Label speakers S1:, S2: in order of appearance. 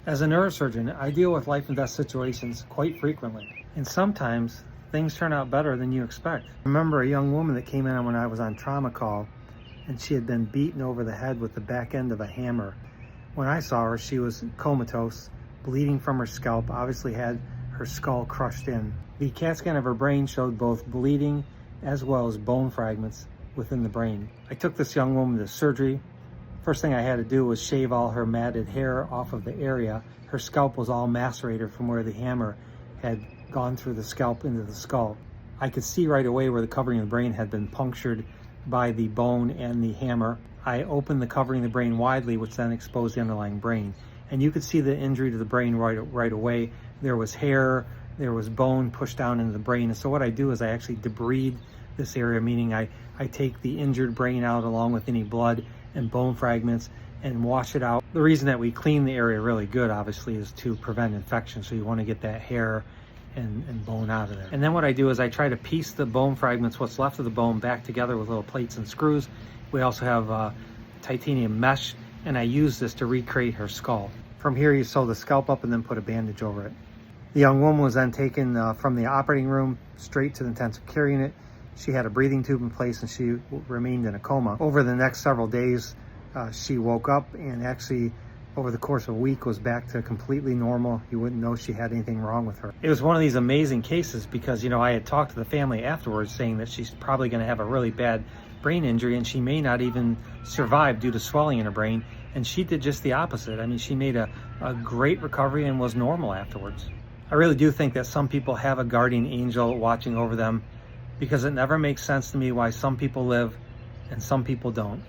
S1: As a neurosurgeon, I deal with life and death situations quite frequently, and sometimes things turn out better than you expect. I remember a young woman that came in when I was on trauma call, and she had been beaten over the head with the back end of a hammer. When I saw her, she was comatose, bleeding from her scalp, obviously had her skull crushed in. The CAT scan of her brain showed both bleeding as well as bone fragments within the brain. I took this young woman to surgery. First thing I had to do was shave all her matted hair off of the area. Her scalp was all macerated from where the hammer had gone through the scalp into the skull. I could see right away where the covering of the brain had been punctured by the bone and the hammer. I opened the covering of the brain widely, which then exposed the underlying brain. And you could see the injury to the brain right away. There was hair, there was bone pushed down into the brain. And so what I do is I actually debride this area, meaning I take the injured brain out along with any blood and bone fragments and wash it out. The reason that we clean the area really good, obviously, is to prevent infection. So you want to get that hair and bone out of there. And then what I do is I try to piece the bone fragments, what's left of the bone, back together with little plates and screws. We also have titanium mesh, and I use this to recreate her skull. From here, you sew the scalp up and then put a bandage over it. The young woman was then taken from the operating room straight to the intensive care unit. She had a breathing tube in place and she remained in a coma. Over the next several days, she woke up and actually over the course of a week was back to completely normal. You wouldn't know she had anything wrong with her. It was one of these amazing cases because, you know, I had talked to the family afterwards saying that she's probably going to have a really bad brain injury and she may not even survive due to swelling in her brain. And she did just the opposite. I mean, she made a great recovery and was normal afterwards. I really do think that some people have a guardian angel watching over them, because it never makes sense to me why some people live and some people don't.